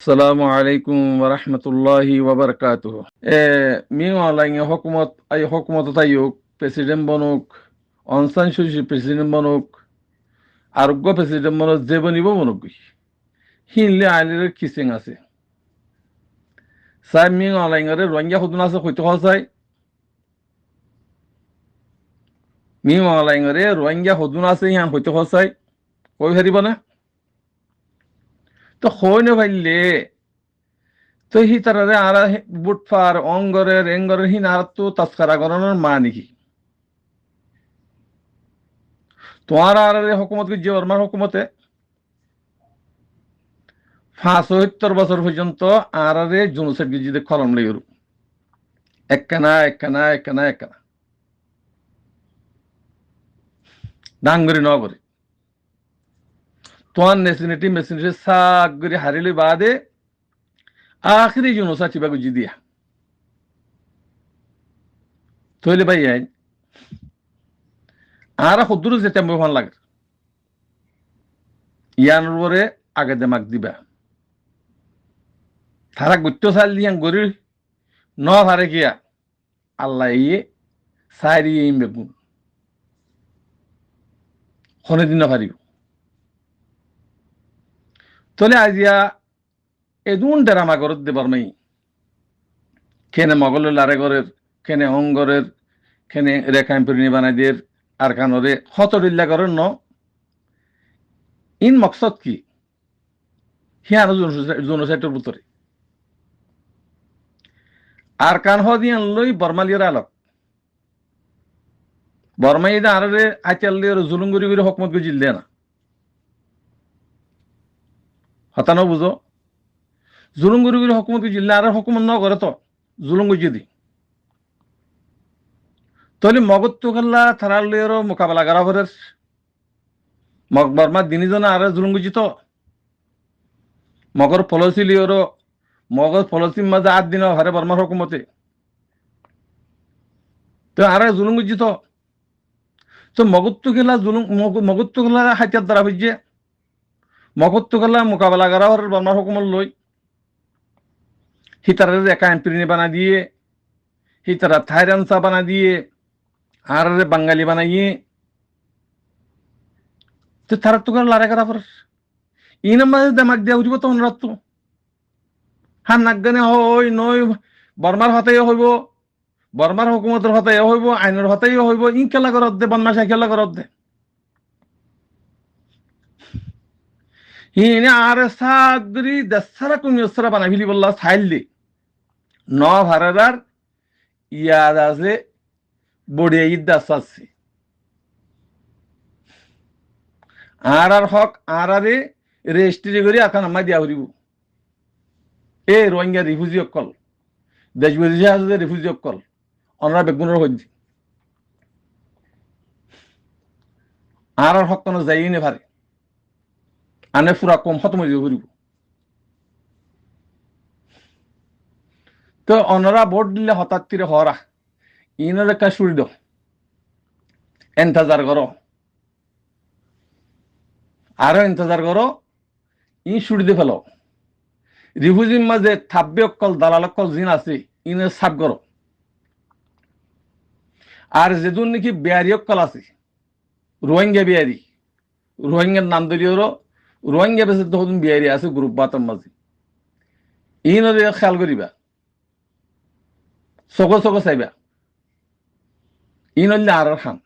Assalamu alaikum wa rahmatullahi wa barakatuh. Mi online hukumat ay hukumat tayuk president bonuk onsan shushi president bonuk aruggo president bonuk jebonibo bonuk hinle alir kising ase. Sai mi online re rwangya huduna ase hoite hosai. Mi online re rwangya huduna ase yan hoite hosai. Koi haribo na? তো হইনে ভাইলে তো হি তারারে আরা বুটফার অঙ্গরের এঙ্গরের হিন আর তো তাস্কারা করানোর মা নাকি তোমার আরে হুকুমত যে ওরমার হুকুমতে 75 বছর পর্যন্ত আরে জুনুসের গিজিতে কলম লেগেরু একখানা একখানা একখানা একখানা ডাঙ্গরি নগরে তোমার মেশিনিটি সাগরি হারিলি বাদে আখিরি জুনুসা চিবা গুজি দিয়া তৈলে ভাই আইন আর হুদুর যেতে ভাল লাগে ইয়ানোর পরে আগে দেমাক দিবা তারা গুচ্ছ চাল দিয়ান গরি ন হারে গিয়া আল্লাহ ইয়ে সাইরি এই বেগুন হনে দিন পারিব তলে আজিয়া এদুন ডেরামা করত দেবার মাই কেনে মগলের লারে ঘরের কেনে অঙ্গরের কেনে রেখাইম পরিণী বানাই দিয়ে আর কানরে হতরিল্লা করেন ন ইন মকসদ কি হিয়ানো জনসাইটের ভিতরে আর কান হদিয়ান লই বর্মালিয়ার আলোক বর্মাইদা আরে আচাল্লিয়ার জুলুঙ্গুরি করে হকমত গুজিল দেয় না হতানো বুঝো জুলুঙ্গুরি করে হকমত গুজিল আর হকুমত ন করে তো জুলুঙ্গু যদি তাহলে মগত্তু খেলা থারালের মোকাবেলা করা করে মগ বর্মা দিনিজন আর জুলুঙ্গুজি তো মগর ফলসিলিওর মগর ফলসির মাঝে 8 দিন হারে বর্মার হুকুমতে তো আর জুলুঙ্গুজি তো মগত্তু খেলা মগত্তু খেলা হাতিয়ার দ্বারা হইছে মগত্তু খেলা মোকাবেলা করা হরে বর্মার হুকুমত লই হিতারের একা এমপিরিনি বানা দিয়ে হিতারা থাইরানসা বানা দিয়ে আর বাঙালি বানাইয়ে তো তারা তো লড়াই করা পর ইন মাঝে দেমাক দেওয়া উঠিব তখন রাত হান নাগানে হয় নয় বর্মার হতাই হইব বর্মার হুকুমতের হতাই হইব আইনের হতাই হইব ইন খেলা করত দে বন্মাশা খেলা করত দে হিনে আর সাগরি দেশারা কুমিয়সরা বানাই ফেলি বললা সাইল দি ন ভারার ইয়াদ আছে বড়িয়া ঈদ আছে আর হক আর রেজিস্ট্রি করে এখন আমার দিয়া হরিব এ রোহিঙ্গা রিফিউজি অকল দেশ বিদেশে আছে রিফিউজি অকল অনরা বেগুনের হইছি আর হক কোনো যাই নে পারে আনে পুরা কম খতম হয়ে হরিব তো অনরা ভোট দিলে হঠাৎ তীরে হরা ইনের একটা সুরি দাও এন্তাজার করো আরো ইন্তজার করো ই সুরি দিয়ে ফেলো রিফিউজির মাঝে থাব্বে অকল দালাল অকল জিন আছে ইনের সাপ করো আর যেদুন নাকি বিহারি অকল আছে রোহিঙ্গা বিহারি রোহিঙ্গার নাম ধরিও রোহিঙ্গা বেশি তখন বিহারি আছে গ্রুপ বাতার মাঝে ইনরে খেয়াল করিবা চকো চকো চাইবা ইন হইলে আর খান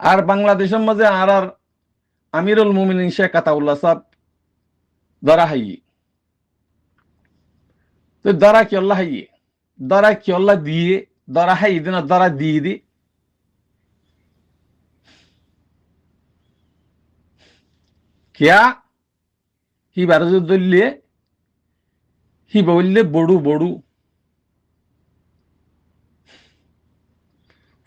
আর বাংলাদেশের মাঝে আর আমিরুল মুমিনিন শেখ আতাউল্লাহ সাহেব দরা হাইয়ে তো দরা কি আল্লাহ হাইয়ে দরা কি আল্লাহ দিয়ে দরা হাই দিন দরা দিয়ে দি কিয়া হি বারো দলিয়ে হি বললে বড়ু বড়ু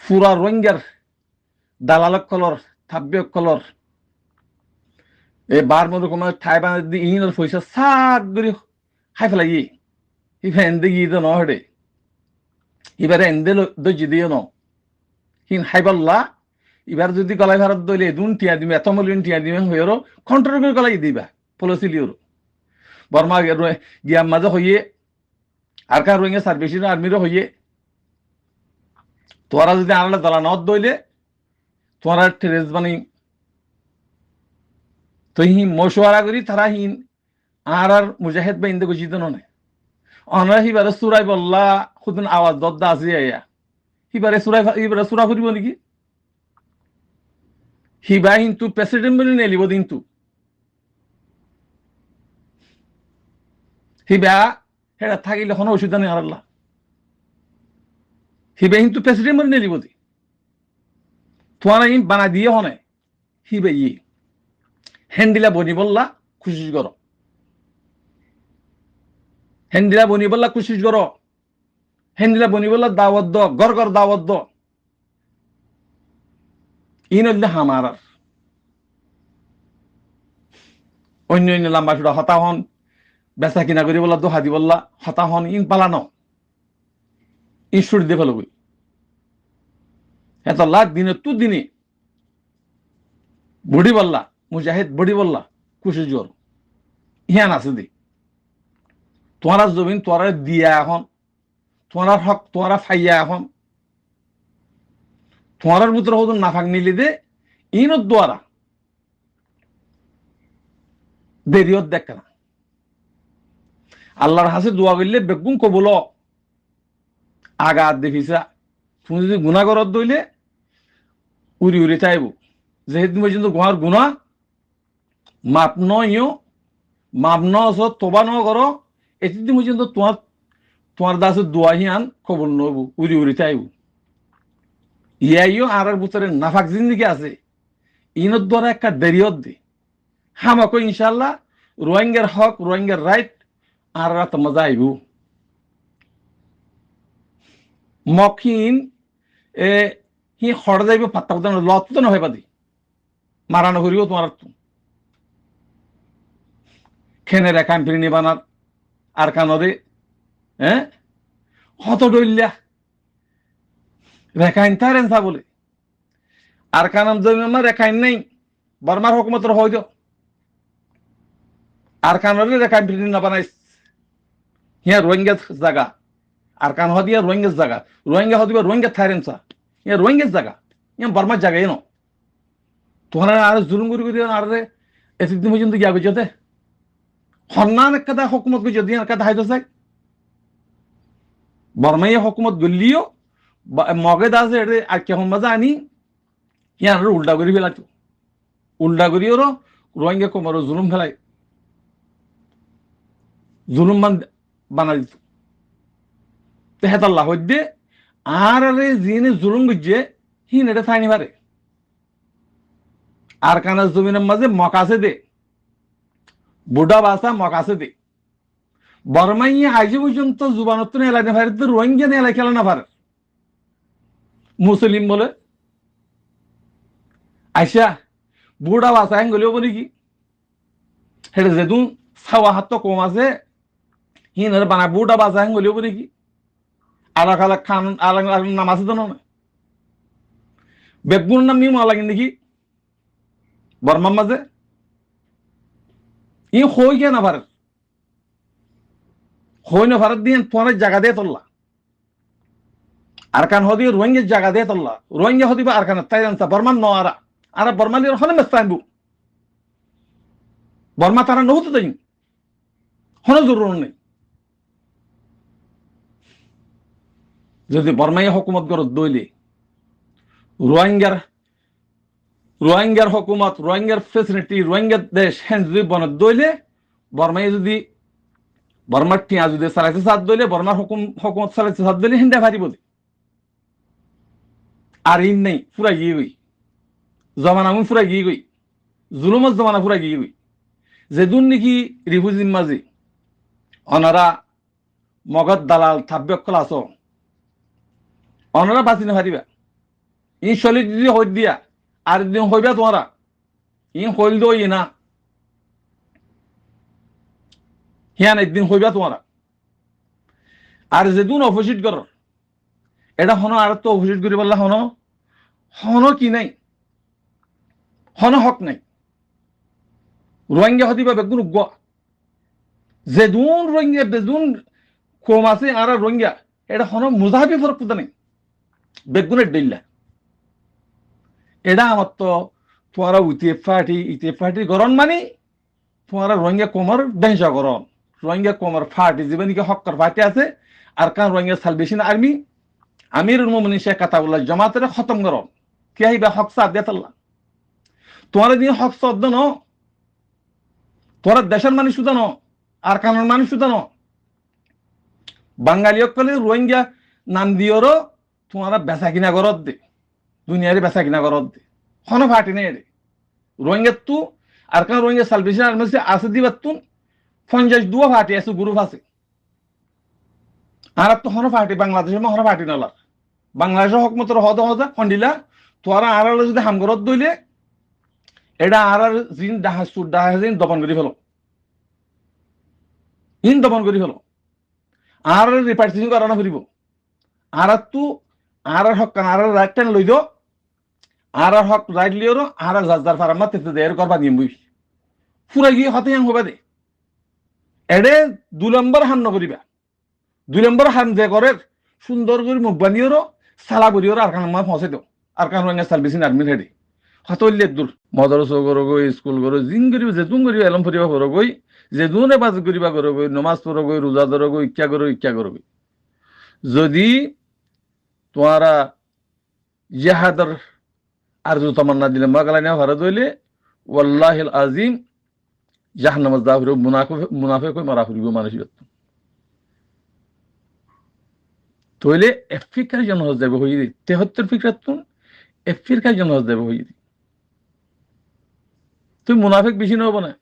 ফুরা রোহিঙ্গার দালালক কলর থাব্বে কলর এ বার মতো কোনো ঠাই বানা দি ইনের পয়সা সাক করে খাই ফেলাই ইফা এন্দে গিয়ে তো নহরে এবারে এন্দে দজি দিয়ে ন হিন হাইবাল্লা এবার যদি গলায় ভারত দইলে দুন টিয়া দিবে এত মলিন টিয়া দিবে হয়েরও কন্ট্রোল করে গলাই দিবা পলিসিলিওর বর্মা গিয়ার মাঝে হইয়ে আর কার রোহিঙ্গা সার্ভিসের আর্মিরও হইয়ে তোরা যদি আনলে দলা নদ দইলে তোরা টেরেস বানি তো হি মশওয়ারা করি তারা হিন আর মুজাহিদ বা ইন্দে গুছিত নয় অনারা হিবারে সুরাই বললা খুদিন আওয়াজ দদ্দা আছে আয়া হিবারে সুরা ফুরিব নাকি হিবা কিন্তু প্রেসিডেন্ট বলে নেলিব কিন্তু হিবা হেরা থাকিলে কোনো অসুবিধা নেই আল্লাহ হিবা কিন্তু প্রেসিডেন্ট বলে নেলিব দি তোমার বানা দিয়ে হনে হিবে ই হ্যান্ডিলা বনি বললা খুশি করো হ্যান্ডিলা বনি বললা খুশি করো হ্যান্ডিলা বনি বললা দাওয়াত দ গর গর দাওয়াত দ ইন হইলে হামার অন্য অন্য লম্বা সুড়া হতা হন বেচা কিনা করি বললা দোহা দি বললা হতা হন ইন পালানো ইন সুর দিয়ে ফেলবই এত লাখ দিনে তু দিনে বুড়ি বললা মুজাহিদ বুড়ি বললা খুশি জোর ইহান আছে দি তোমার জমিন তোরা দিয়া এখন তোমার হক তোরা ফাইয়া এখন তোমার ভিতরে হতো নাফাক নিলি দে ইনত দ্বারা দেরিয়ত দেখ না আল্লাহর হাসে দোয়া করলে বেগুন কবল আগাত দেখিসা তুমি যদি গুণাগরত দইলে উড়ি উড়ি চাইব যেহেতু পর্যন্ত গুহার গুণা মাপ নয় মাপ ন তোবা ন করো এতদিন পর্যন্ত তোমার তোমার দাসের দোয়া হিয়ান খবর নব উড়ি উড়ি চাইব ইয়াইও আর ভিতরে নাফাক জিন্দিগি আছে ইনত দ্বারা একটা দেরিয়ত দি হামাকো ইনশাল্লাহ রোহিঙ্গার হক রোহিঙ্গার রাইট আর রাত মজা আইব মকিন হি খড় যাইব পাত্তা পাত্তা লত তো নহয় পাদি মারানো করিও তোমার খেনে রেখা ফিরিনি বানার আর কানরে হ্যাঁ হত ডইল্লা রেখাইন তারেন সা বলে আর কানাম জমি আমার রেখাইন নেই বর্মার হুকুমতর হইল আর কানরে রেখাইন ফিরিনি না বানাইস হিয়া রোহিঙ্গা জায়গা আর কান হদিয়া রোহিঙ্গা জায়গা রোহিঙ্গা হদিবা রোহিঙ্গা থাইরেন সা ইয়া রোহিঙ্গা জায়গা ইয়া বর্মার জায়গা এনো তোমার আর জুলুম করি আর এতদিন পর্যন্ত গিয়া গেছে হন্নান একটা হুকুমত গেছে দিয়ে একটা হাইতো চাই বর্মাই হুকুমত গলিও মগে দাস আর কেমন মজা আনি ইয়ার উল্টা করি ফেলাতো উল্টা করিও রোহিঙ্গা কমর জুলুম ফেলাই জুলুম বানা দিত হেতাল্লাহ হইতে আর যিনি জুলুম গিয়ে হিন এটা থাইনি পারে আর কানার জমিনের মাঝে মকাছে দে বুড়া বাসা মকাছে দে বর্মাই আজ পর্যন্ত জুবানত এলাই না পারে রোহিঙ্গা এলাই খেলা না পারে মুসলিম বলে আইসা বুড়া বাসা হেন গলিও বলি কি সেটা যেদুন ছাওয়া হাত কম আছে হিন বানা বুড়া বাসা হেন গলিও বলি কি আলাক আলাক খান আলাক নাম আছে তো না বেগুন নাম নিয়ে মালা নাকি বর্মার মাঝে ই হই কে না ভারত হই না ভারত দিয়ে তোমার জায়গা দিয়ে তোল্লা আর কান হদি রোহিঙ্গের জায়গা দিয়ে তোল্লা রোহিঙ্গা হদিবা আর কান তাই জানতা বর্মান ন আর বর্মালির হনে ব্যস্ত আনবু বর্মা তারা নহতো তাই হনে জরুর নেই যদি বর্মাই হুকুমত গরত দইলে রোহিঙ্গার হুকুমত রোহিঙ্গার ফেসিলিটি রোহিঙ্গার দেশ হ্যাঁ যদি বনত দইলে বর্মাই যদি বর্মার টিয়া যদি চালাইতে সাথ দইলে বর্মার হুকুমত চালাইতে সাথ দইলে হিন্দা ভারি বলি আর ইন নেই পুরা গিয়ে গই জমানা আমি পুরা গিয়ে গই জুলুমত জমানা পুরা গিয়ে গই যেদুন নাকি রিফিউজির মাঝে অনারা মগধ দালাল থাব্যকল আস অনারা বাঁচি না পারিবা ই চলি যদি হই দিয়া আর দিন হইবা তোমারা ই হইল দই না হিয়ান একদিন হইবা তোমারা আর যেদিন অপোজিট কর এটা হন আর তো অপোজিট করি বললা হন কি নাই হন হক নাই রোহিঙ্গা হদিবা বেগুন যেদুন রোহিঙ্গা বেদুন কম আছে আর রোহিঙ্গা এটা হন মুজাহাবি ফরক পড়তে নেই বেগুনের ডিল্লা এটা আমার তো তোমারা ইতিএফ পার্টি গরম মানে তোমারা রোহিঙ্গা কমর ডেঞ্জা গরম রোহিঙ্গা কমর পার্টি যে নাকি হক্কর পার্টি আছে আর কান রোহিঙ্গা সালভেশন আর্মি আমিরুল মুমিনিন শেখ আতাউল্লাহ জামাতের খতম গরম কে আইবা হক সাথ দেয়াল্লাহ তোমার দিয়ে হক সদ্দ ন তোরা দেশের মানুষ শুধু ন আর কানের মানুষ শুধু ন বাঙালি সকলে রোহিঙ্গা নাম দিওরও তোমারা বেচা কিনা করত দে দুনিয়ারে বেচা কিনা করত দে কোনো ফাটি নেই রে রোহিঙ্গা তু আর কান রোহিঙ্গা সালভেশন আর্মি আছে দিবার তুন 52 ফাটি আছে গ্রুপ আছে আর তো হনো ফাটি বাংলাদেশের হনো ফাটি নলার বাংলাদেশের হকমতর হদ হদা ফন্ডিলা তোরা আর যদি হামগরত দইলে এটা আর জিন ডাহাজিন দমন করে ফেলো ইন দমন করে ফেলো আর রিপার্টিশন করানো ফুরিব আর তু আর হক আর রাইট টান লই দো আর হক রাইট লিওর আর জাজদার ফারামা তেতে দেয়ের করবা নিয়ম বুঝ ফুরা গিয়ে হতে হাং হবা দে এডে 2 নম্বর হান নকরিবা 2 নম্বর হান যে করে সুন্দর করে মুখ বানিয়েরও সালা করিওর আর কান মা ফসে দাও আর কান রঙের সার্ভিসিং আর্মি হেডে হতইলে দূর মদরসা করো গই স্কুল করো জিং করিব যে তুম করিব এলম ফরিবা করো গই যে দুনে বাজ করিবা করো গই নমাজ পড়ো গই রোজা ধরো গই ইচ্ছা করো গই যদি তোমারা জিহাদের আরজু তামান্না দিলে মাগলা নেওয়া ভারত হইলে ওয়াল্লাহিল আজিম জাহান্নাম জাফির মুনাফিক কই মারা ফুরিব মানুষ তইলে আফ্রিকার জন্য হজ যাবে হই 73 ফিকরাতুন আফ্রিকার জন্য হজ যাবে হই তুই মুনাফিক বেশি নব না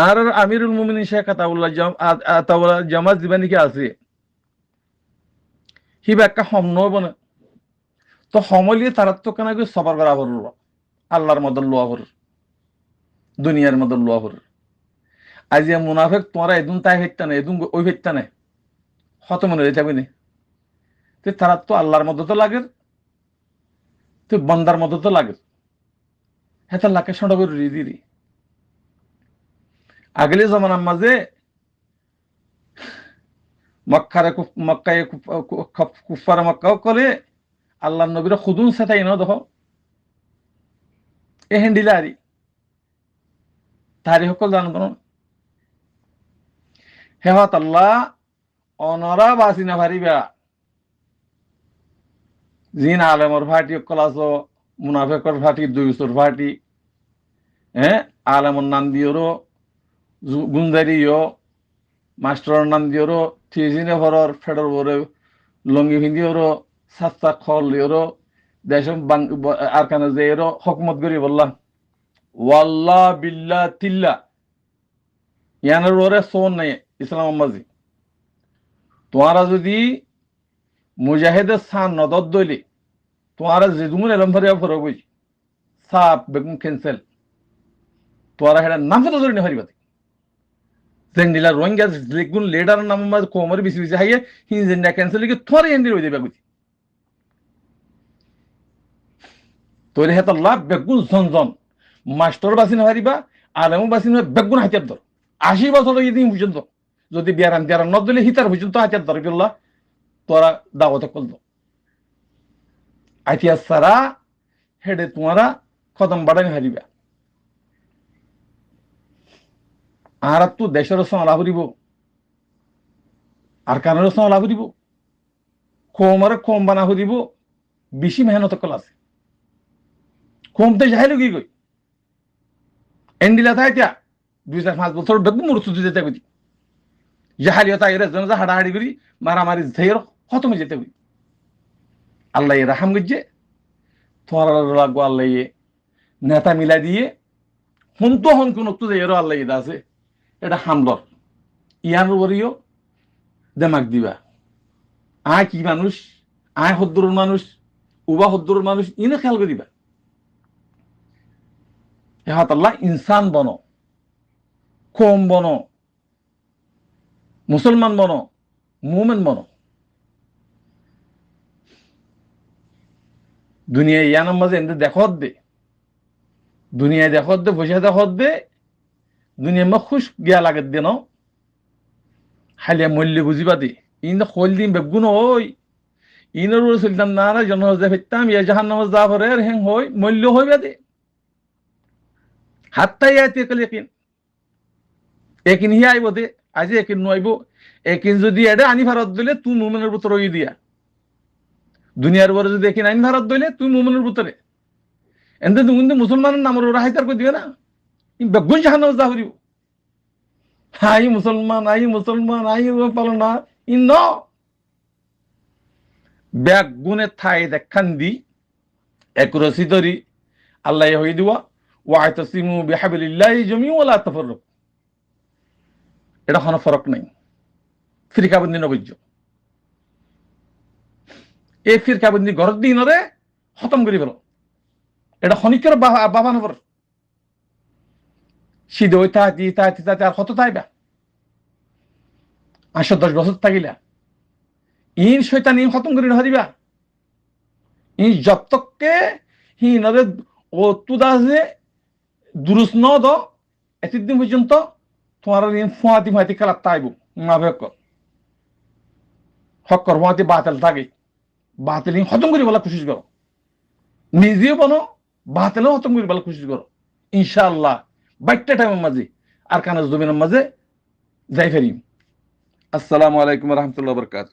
আর আমিরুল মুমিনিন শেখ আতাউল্লাহ জামাত দিবানি কি আছে হি ব্যাখ্যা হম নব না তো সমলিয়ে তারা তো কেন সবার করা হল আল্লাহর মদন লোয়া হল দুনিয়ার মদন লোয়া হল আজ মুনাফিক তোমরা এদুন তাই হেটটা না এদুন ওই হেটটা না হত মনে হয়ে যাবে না তারা তো আল্লাহর মতো তো লাগে তুই বন্দার মতো তো লাগে হ্যাঁ তার লাখে সন্ডা করে দিদি আগলে জমানার মাঝে মক্কায় কুফার মক্কাও করে আল্লাহ নবীরা খুদুন সেটাই ন দেখো এ হেন্ডিলারি তারি সকল জানো কোন হেহত আল্লাহ অনরা বাসি না ভারিবা জিন আলেমর ফাটি কলাস মুনাফেকর ফাটি 200 ফাটি হ্যাঁ আলেমর নাম দিওরো গুন্দারিও মাস্টার নাম দিওরো থিজিনে ভরর ফেডর ভরে লঙ্গি ভিন্দিওরো সাস্তা খল লিওরো দেশম আর কানে যেরো হকমত করি বললাম ওয়াল্লাহ বিল্লাহ তিল্লা ইয়ানের ওরে সোন নাই ইসলাম মাজি তোমারা যদি মুজাহিদের সান নদত দইলে তোমারা যেদুন এলম ভরিয়া ফরবই সাপ বেগুন ক্যান্সেল তোরা হেডা নাম তো ধরে নেহারিবা জেন্ডিলা রোহিঙ্গা লিগুন লিডার নাম মাঝ কোমর বিসি বিসি হাইয়ে হিন জেন্ডা ক্যান্সেল কি থরে এন্ডি হই যাবে গুতি তোরে হেতাল্লাহ বেগুন জনজন মাস্টার বাসিন হারিবা আলেমু বাসিন বেগুন হাতিয়ার ধর 80 বছর ইদিন পর্যন্ত যদি বিয়ারান দিয়ারান ন দিলে হিতার পর্যন্ত হাতিয়ার ধর বিল্লাহ তোরা দাওয়াতে করল আইতিয়া সারা হেডে তোমারা কদম বাড়ানি হারিবা আর তো দেশের সঙ্গে লাভ দিব আর কানের সঙ্গে লাভ দিব কমরে কম বানা দিব বেশি মেহনত কল আছে কমতে যাইল কি কই এন্ডিলা থাই তিয়া 2-5 বছর বেগু মরুচু যেতে কই জাহালিয়তা এর জন হাড়াহাড়ি করি মারামারি ঝের খতম যেতে কই আল্লাহ রাহাম গজ্জে তোমার লাগবো আল্লাহ নেতা মিলা দিয়ে হন তো হন কোন তো এরও আল্লাহ ইদা আছে এটা হামলর ইয়ার উপরেও দেমাক দিবা আয় কি মানুষ আয় হদ্দুর মানুষ উবা হদ্দুর মানুষ ইনে খেয়াল করিবা এহাত আল্লাহ ইনসান বনো কম বনো মুসলমান বনো মুমেন বনো দুনিয়ায় ইয়ানোর মাঝে এমনি দেখত দে দুনিয়ায় দেখত দে বসে দেখত দে দুনিয়া মা খুশ গিয়া লাগে দেন হালিয়া মূল্য বুঝিবা দি ইন খোল দিন বেগুন ওই ইনর সুলতান না না জন হজে ফিরতাম ইয়া জাহান্নাম যা ভরে হেং হই মূল্য হইবা দি হাত্তা ইয়াতি কল ইয়াকিন একিন হি আইব দে আজি একিন নইব একিন যদি এডে আনি ভারত দিলে তুই মুমিনের ভিতর ওই দিয়া দুনিয়ার বড় যদি একিন আইন ভারত দিলে তুই মুমিনের ভিতরে এনতে তুমি কিন্তু মুসলমানের নামের ওরা হাইতার করে দিবে না বেগুন জাহান্নাম যা ভরিব আই মুসলমান আই পালো না ইন ন বেগুনে থাই দেখান দি এক রসি ধরি আল্লাহ হই দিবা ওয়াইতাসিমু বিহাবিলিল্লাহি জামিউন ওয়া লা তাফাররাকু এটা কোনো ফরক নাই ফিরকাবন্দি নগজ্য এই ফিরকাবন্দি ঘর দিনরে খতম করি ফেলো এটা খনিকের বাবা নবর সিধে ওই তাহাতি আর কত তাইবা 510 বছর থাকিলা ইন শৈতান ইন খতম করে না দিবা ইন যতকে হি নরে ও তুদা যে দুরুস ন দ এতদিন পর্যন্ত তোমার ইন ফুয়াতি খেলা তাইব মাভেক হকর ফুয়াতি বাতিল থাকে বাতিল ইন খতম করি বলা কোশিশ করো নিজেও বনো বাতিলও খতম করি বলা কোশিশ করো ইনশাআল্লাহ বাইকটা টাইমের মাঝে আর কানাজ জমিনের মাঝে যাই ফেরিম আসসালামু আলাইকুম রহমতুল্লাহ বরকাত